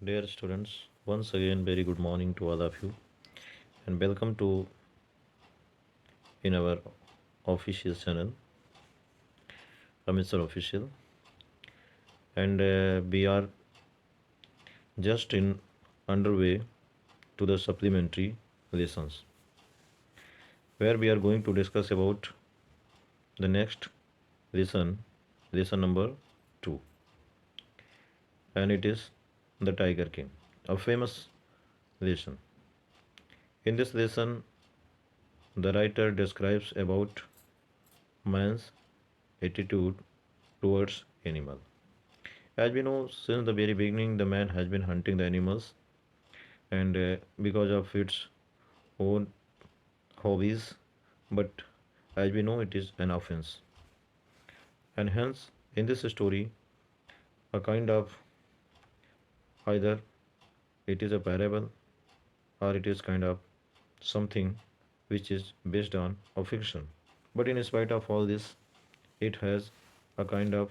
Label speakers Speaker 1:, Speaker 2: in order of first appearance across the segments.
Speaker 1: Dear students, once again very good morning to all of you and welcome to in our official channel, Amitsar Official, and we are just in underway to the supplementary lessons where we are going to discuss about the next lesson, lesson number 2, and it is the Tiger King, a famous lesson. In this lesson, the writer describes about man's attitude towards animal. As we know, since the very beginning, the man has been hunting the animals, and because of its own hobbies, but as we know, it is an offense. And hence, in this story, a kind of either it is a parable or it is kind of something which is based on a fiction. But in spite of all this, it has a kind of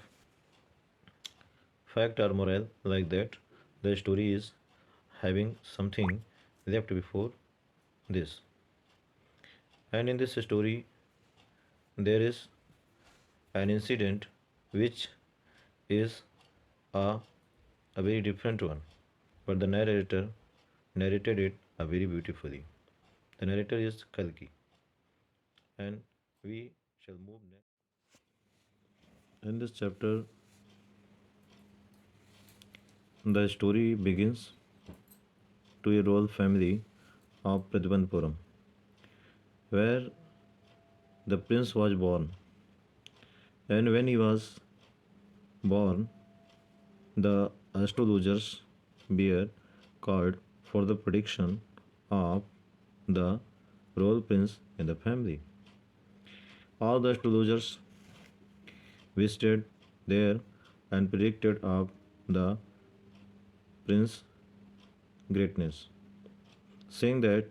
Speaker 1: fact or moral like that. The story is having something left before this. And in this story, there is an incident which is a, a very different one, but the narrator narrated it very beautifully. The narrator is Kalki, and we shall move next. In this chapter, the story begins to a royal family of Pradvanpuram, where the prince was born. And when he was born, the astrologers were called for the prediction of the royal prince in the family. All the astrologers visited there and predicted of the prince's greatness, saying that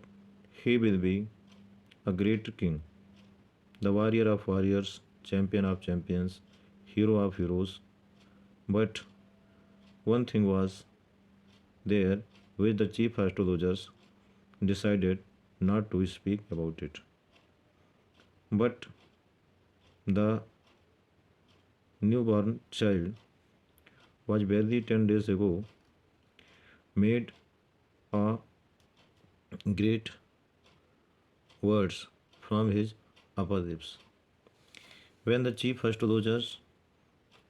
Speaker 1: he will be a great king, the warrior of warriors, champion of champions, hero of heroes. But one thing was there which the chief astrologers decided not to speak about it. But the newborn child was barely 10 days ago made a great words from his upper lips. When the chief astrologers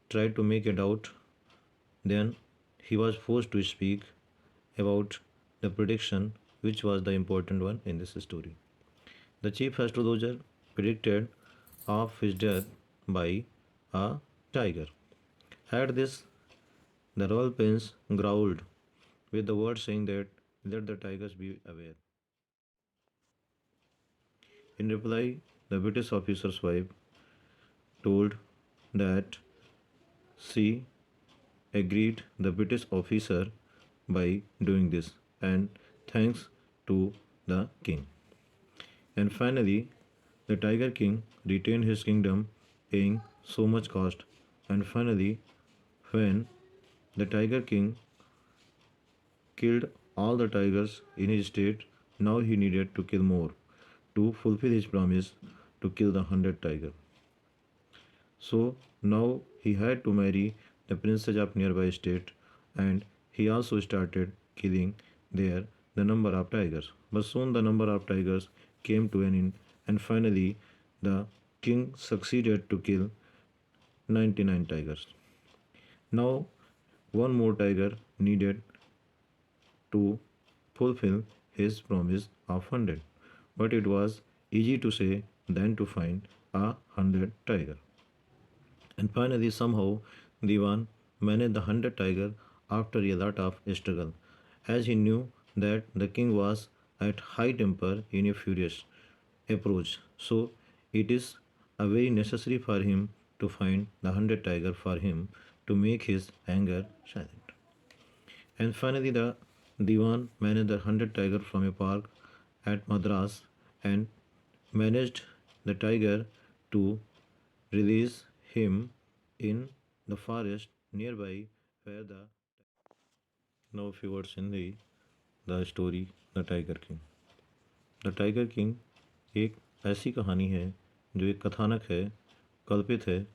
Speaker 1: tried to make it out, then he was forced to speak about the prediction which was the important one in this story. The chief astrologer predicted of his death by a tiger. At this, the royal prince growled with the word saying that let the tigers be aware. In reply, the British officer's wife told that she agreed the British officer by doing this and thanks to the king. And finally, the Tiger King retained his kingdom, paying so much cost. And finally, when the Tiger King killed all the tigers in his state, now he needed to kill more to fulfill his promise to kill the 100 tiger. So now he had to marry the princess of nearby state, and he also started killing there the number of tigers. But soon the number of tigers came to an end, and finally the king succeeded to kill 99 tigers. Now one more tiger needed to fulfill his promise of 100, but it was easy to say than to find 100 tiger. And finally, somehow, Diwan managed the 100 tiger after a lot of struggle, as he knew that the king was at high temper in a furious approach. So, it is a very necessary for him to find the 100 tiger for him to make his anger silent. And finally, the Diwan managed the 100 tiger from a park at Madras and managed the tiger to release him in the forest nearby where Now, a few words in the story the tiger king. The tiger king एक ऐसी कहानी है जो एक कथानक है, कल्पित है,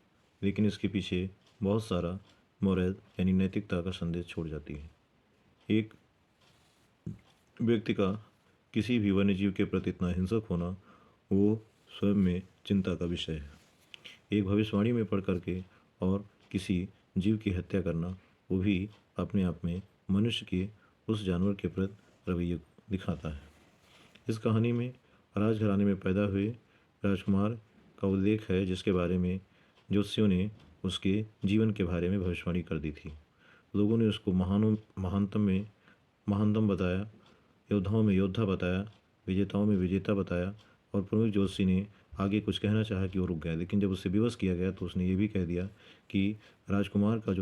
Speaker 1: लेकिन इसके पीछे बहुत सारा मोरल यानी नैतिकता का संदेश छोड़ जाती है। एक व्यक्ति का किसी भी वन्यजीव के प्रति इतना हिंसक होना वो स्वयं में चिंता का विषय है। एक भविष्यवाणी में पढ़ करके और किसी जीव की हत्या करना वो भी अपने आप में मनुष्य के उस जानवर के प्रति रवैये को दिखाता है। इस कहानी में राजघराने में पैदा हुए राजकुमार का उल्लेख है, जिसके बारे में ज्योतिषियों ने उसके जीवन के बारे में भविष्यवाणी कर दी थी। लोगों ने उसको महानतम बताया, योद्धाओं में योद्धा बताया, विजेताओं में विजेता बताया, और प्रमुख ज्योतिषी ने आगे कुछ कहना चाहा कि वो रुक गया, लेकिन जब उससे विवश किया गया तो उसने ये भी कह दिया कि राजकुमार का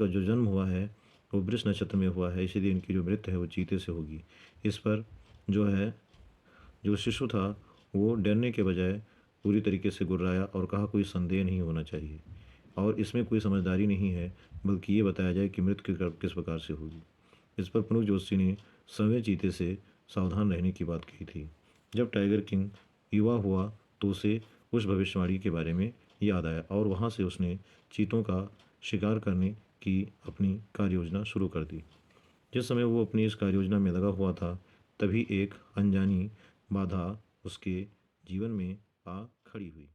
Speaker 1: जो जन्म हुआ है वो वृष नक्षत्र में हुआ है, इसीलिए इनकी जो मृत्यु है वो चीते से होगी। इस पर जो शिशु था वो डरने के बजाय पूरी तरीके से गुर्राया और कहा कोई संदेह नहीं होना चाहिए और इसमें कोई समझदारी नहीं है, बल्कि ये बताया जाए कि मृत्यु किस प्रकार से होगी। इस पर प्रमुख ज्योतिषी ने सवे चीते से सावधान रहने की बात कही थी। जब टाइगर किंग युवा हुआ तो उसे उस भविष्यवाणी के बारे में याद आया और वहाँ से उसने चीतों का शिकार करने की अपनी कार्य योजना शुरू कर दी। जिस समय वो अपनी इस कार्य योजना में लगा हुआ था, तभी एक अनजानी बाधा उसके जीवन में आ खड़ी हुई।